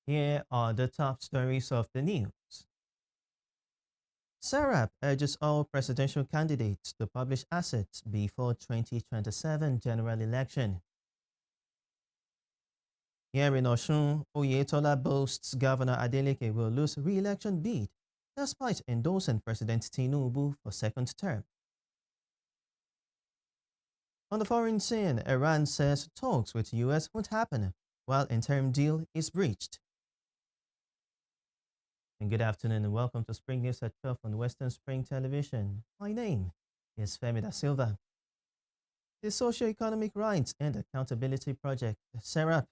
Here are the top stories of the news. SERAP urges all presidential candidates to publish assets before 2027 general election. Here in Osun, Oyetola boasts Governor Adeleke will lose re-election bid despite endorsing President Tinubu for second term. On the foreign scene, Iran says talks with US won't happen while interim deal is breached. And good afternoon and welcome to Spring News at 12 on Western Spring Television. My name is Femi Da Silva. The Socio-Economic Rights and Accountability Project, SERAP,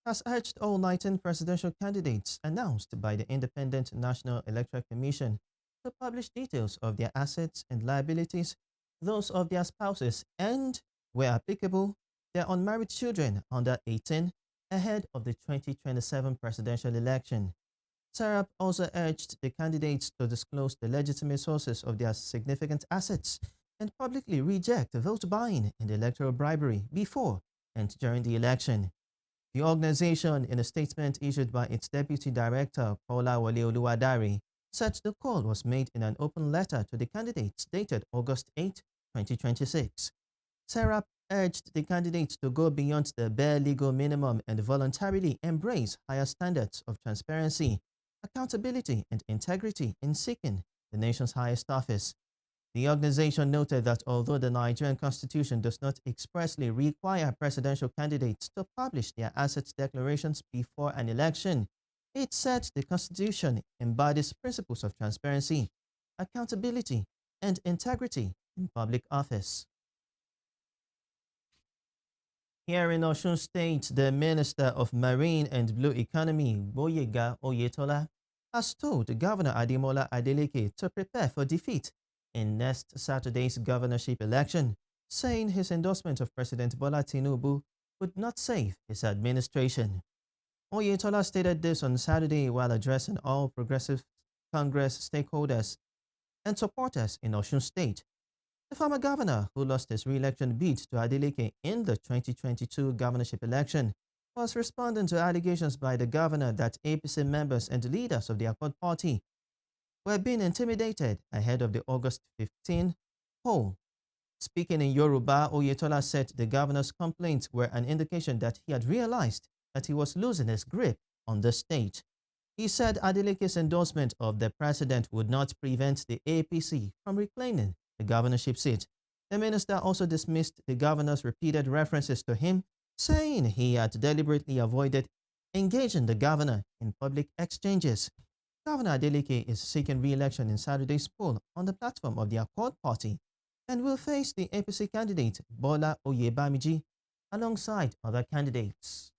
has urged all 19 presidential candidates announced by the Independent National Electoral Commission to publish details of their assets and liabilities, those of their spouses, and, where applicable, their unmarried children under 18 ahead of the 2027 presidential election. SERAP also urged the candidates to disclose the legitimate sources of their significant assets and publicly reject vote buying and electoral bribery before and during the election. The organization, in a statement issued by its deputy director, Kola Wale Oluwadare, said the call was made in an open letter to the candidates dated August 8, 2026. SERAP urged the candidates to go beyond the bare legal minimum and voluntarily embrace higher standards of transparency, accountability, and integrity in seeking the nation's highest office. The organization noted that although the Nigerian constitution does not expressly require presidential candidates to publish their assets declarations before an election, it said the constitution embodies principles of transparency, accountability, and integrity in public office. Here in Osun State, the Minister of Marine and Blue Economy, Gboyega Oyetola, has told Governor Ademola Adeleke to prepare for defeat in next Saturday's governorship election, saying his endorsement of President Bola Tinubu would not save his administration. Oyetola stated this on Saturday while addressing all Progressive Congress stakeholders and supporters in Osun State. The former governor, who lost his re-election bid to Adeleke in the 2022 governorship election, was responding to allegations by the governor that APC members and leaders of the Accord Party were being intimidated ahead of the August 15 poll. Speaking in Yoruba, Oyetola said the governor's complaints were an indication that he had realized that he was losing his grip on the state. He said Adeleke's endorsement of the president would not prevent the APC from reclaiming the governorship seat. The minister also dismissed the governor's repeated references to him, saying he had deliberately avoided engaging the governor in public exchanges. Governor Adeleke is seeking re-election in Saturday's poll on the platform of the Accord Party and will face the APC candidate Bola Oyebamiji alongside other candidates.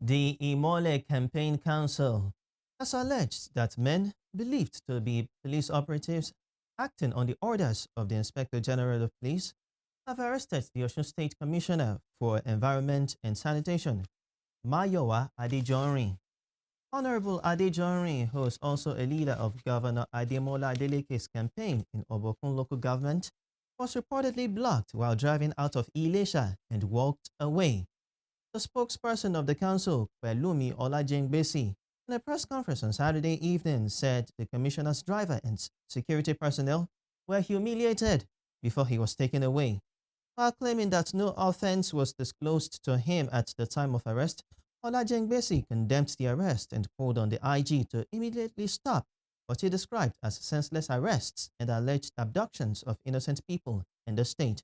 The Imole Campaign Council has alleged that men believed to be police operatives acting on the orders of the Inspector General of Police have arrested the Osun State Commissioner for Environment and Sanitation, Mayowa Adejorin. Honorable Adejorin, who is also a leader of Governor Ademola Adeleke's campaign in Obokun local government, was reportedly blocked while driving out of Ilesha and walked away. The spokesperson of the council, Pelumi Olajengbesi, in a press conference on Saturday evening said the commissioner's driver and security personnel were humiliated before he was taken away. While claiming that no offense was disclosed to him at the time of arrest, Olajengbesi condemned the arrest and called on the IG to immediately stop what he described as senseless arrests and alleged abductions of innocent people in the state.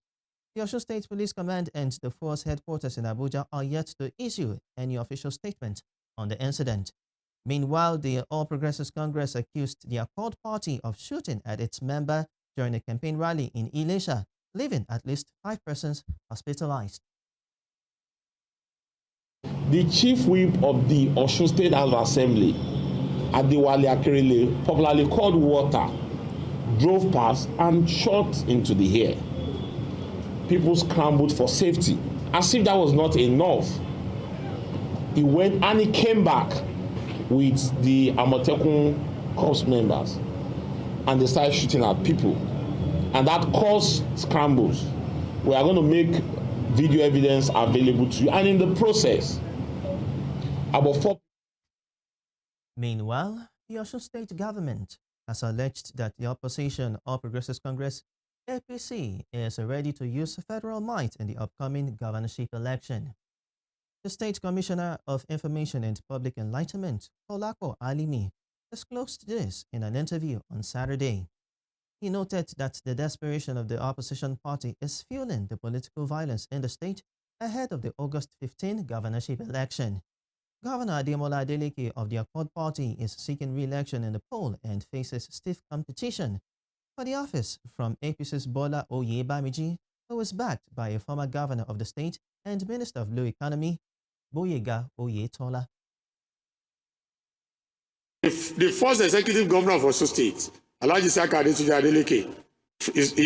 The Osun State Police Command and the force headquarters in Abuja are yet to issue any official statement on the incident. Meanwhile, the All Progressives Congress accused the Accord Party of shooting at its member during a campaign rally in Ilesha, leaving at least 5 persons hospitalized. The chief whip of the Osun State House of Assembly, Adewale Akerele, popularly called Water, drove past and shot into the air. People scrambled for safety. As if that was not enough, he went and he came back with the Amotekun Corps members, and they started shooting at people, and that caused scrambles. We are going to make video evidence available to you, and in the process, about 4. Meanwhile, the Osun State government has alleged that the opposition, All Progressives Congress, APC, is ready to use federal might in the upcoming governorship election. The State Commissioner of Information and Public Enlightenment, Olako Alimi, disclosed this in an interview on Saturday. He noted that the desperation of the opposition party is fueling the political violence in the state ahead of the August 15 governorship election. Governor Ademola Adeleke of the Accord Party is seeking re-election in the poll and faces stiff competition for the office from APC's Bola Ahmed, who is backed by a former governor of the state and Minister of Blue Economy, Gboyega Oyetola. The first executive governor of Osun State, Alhaji Saka Adeleke,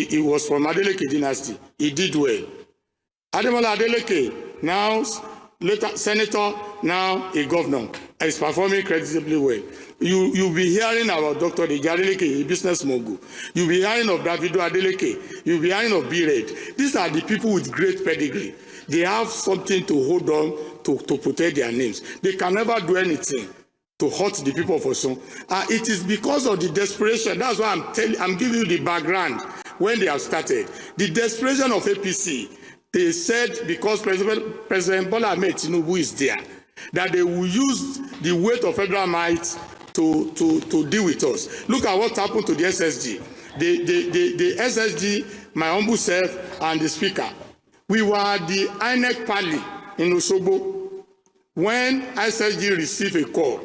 he was from Adeleke dynasty. He did well. Ademola Adeleke, now later senator, now a governor, is performing creditably well. You'll be hearing about Dr. Adeleke, a business mogul. You'll be hearing of Davido Adeleke. You'll be hearing of B-Red. These are the people with great pedigree. They have something to hold on to protect their names. They can never do anything to hurt the people of Osun. It is because of the desperation. That's why I'm giving you the background when they have started. The desperation of APC. They said because President Bola Ahmed Tinubu is there, that they will use the weight of federal might to deal with us. Look at what happened to the SSG. The SSG, my humble self, and the speaker. We were at the INEC Pali in Osogbo when SSG received a call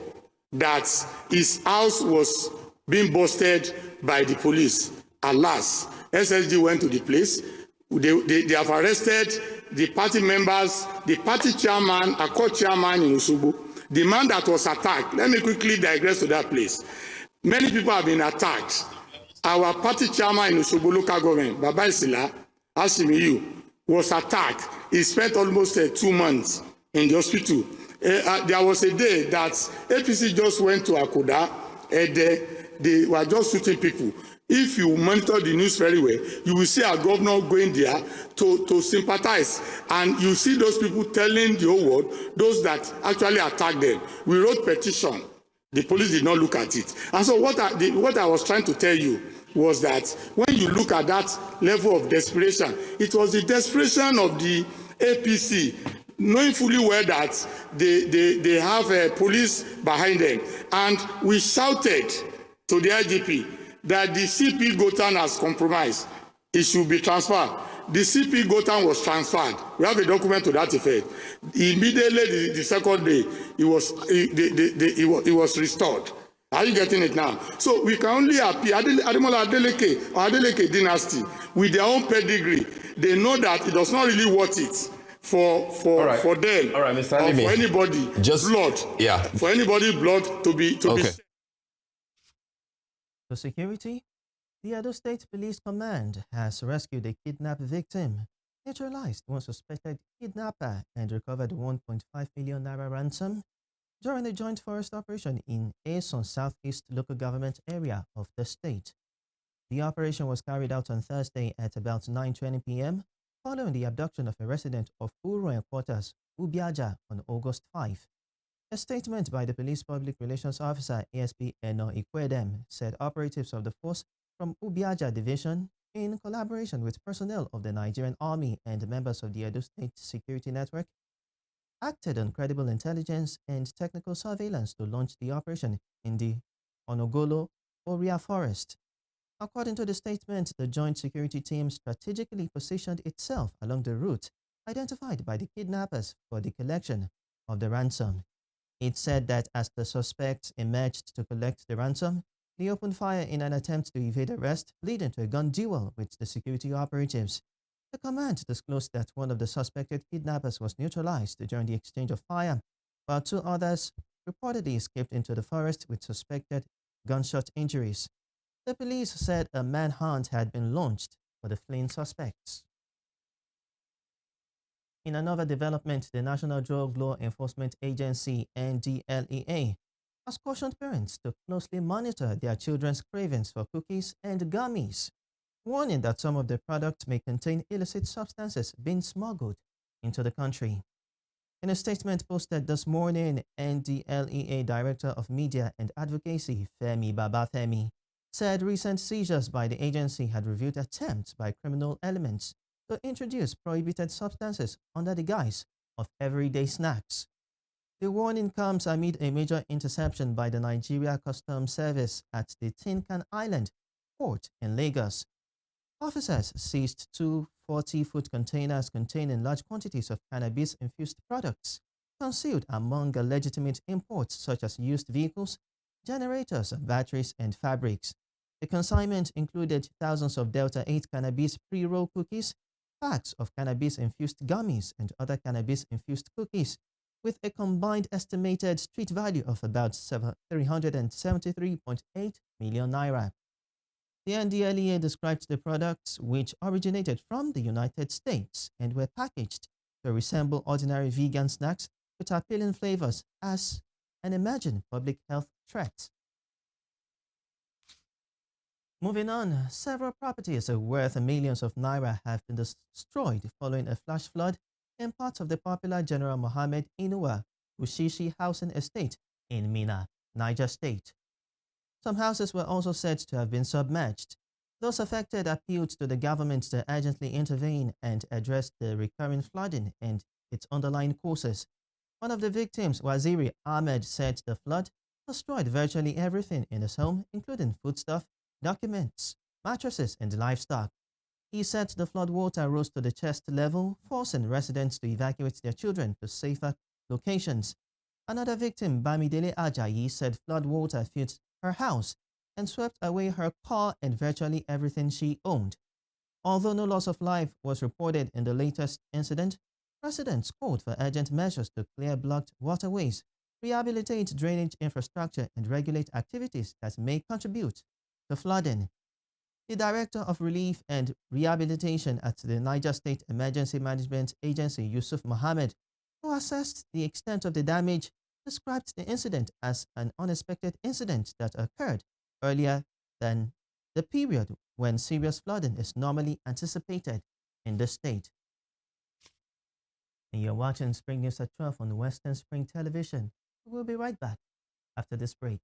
that his house was being busted by the police. Alas, SSG went to the place. They have arrested the party members, the party chairman, a co-chairman in Osogbo, the man that was attacked. Let me quickly digress to that place. Many people have been attacked. Our party chairman in Osogbo local government, Baba Isila Asimiyu, was attacked. He spent almost 2 months in the hospital. There was a day that APC just went to Akoda, and they were just shooting people. If you monitor the news very well, you will see our governor going there to sympathize. And you see those people telling the whole world, those that actually attacked them. We wrote petition. The police did not look at it. And so what I was trying to tell you was that when you look at that level of desperation, it was the desperation of the APC, knowing fully well that they have a police behind them. And we shouted to the IGP that the CP Gotan has compromised. It should be transferred. The CP Gotan was transferred. We have a document to that effect. Immediately, the second day, it was restored. Are you getting it now? So we can only appeal. Ademola Adeleke or Adeleke dynasty, with their own pedigree, they know that it does not really worth it for them, all right, Mr. or Alimi, for anybody for anybody blood to be. For security, the Edo State Police Command has rescued a kidnapped victim, neutralized one suspected kidnapper, and recovered 1.5 million naira ransom during a joint forest operation in Osun Southeast local government area of the state. The operation was carried out on Thursday at about 9:20 p.m. following the abduction of a resident of Uroen Quarters, Ubiaja, on August 5. A statement by the Police Public Relations Officer ASP Eno Ikwedem said operatives of the force from Ubiaja Division, in collaboration with personnel of the Nigerian Army and members of the Edo State Security Network, acted on credible intelligence and technical surveillance to launch the operation in the Onogolo Oria Forest. According to the statement, the joint security team strategically positioned itself along the route identified by the kidnappers for the collection of the ransom. It said that as the suspects emerged to collect the ransom, they opened fire in an attempt to evade arrest, leading to a gun duel with the security operatives. The command disclosed that one of the suspected kidnappers was neutralized during the exchange of fire, while 2 others reportedly escaped into the forest with suspected gunshot injuries. The police said a manhunt had been launched for the fleeing suspects. In another development, the National Drug Law Enforcement Agency (NDLEA) has cautioned parents to closely monitor their children's cravings for cookies and gummies, warning that some of the products may contain illicit substances being smuggled into the country. In a statement posted this morning, NDLEA Director of Media and Advocacy Femi Babafemi said recent seizures by the agency had revealed attempts by criminal elements to introduce prohibited substances under the guise of everyday snacks. The warning comes amid a major interception by the Nigeria Customs Service at the Tin Can Island port in Lagos. Officers seized 2 40-foot containers containing large quantities of cannabis-infused products concealed among legitimate imports such as used vehicles, generators, batteries, and fabrics. The consignment included thousands of Delta 8 cannabis pre-roll cookies, packs of cannabis-infused gummies, and other cannabis-infused cookies, with a combined estimated street value of about 373.8 million naira. The NDLEA described the products, which originated from the United States and were packaged to resemble ordinary vegan snacks with appealing flavors, as an emerging public health threat. Moving on, several properties worth millions of naira have been destroyed following a flash flood in parts of the popular General Mohammed Inuwa Ushishi housing estate in Mina, Niger State. Some houses were also said to have been submerged. Those affected appealed to the government to urgently intervene and address the recurring flooding and its underlying causes. One of the victims, Waziri Ahmed, said the flood destroyed virtually everything in his home, including foodstuff, documents, mattresses, and livestock. He said the flood water rose to the chest level, forcing residents to evacuate their children to safer locations. Another victim, Bamidele Ajayi, said flood water filled her house and swept away her car and virtually everything she owned. Although no loss of life was reported in the latest incident, residents called for urgent measures to clear blocked waterways, rehabilitate drainage infrastructure, and regulate activities that may contribute to flooding. The Director of Relief and Rehabilitation at the Niger State Emergency Management Agency, Yusuf Mohammed, who assessed the extent of the damage, described the incident as an unexpected incident that occurred earlier than the period when serious flooding is normally anticipated in the state. And you're watching Spring News at 12 on Western Spring Television. We'll be right back after this break.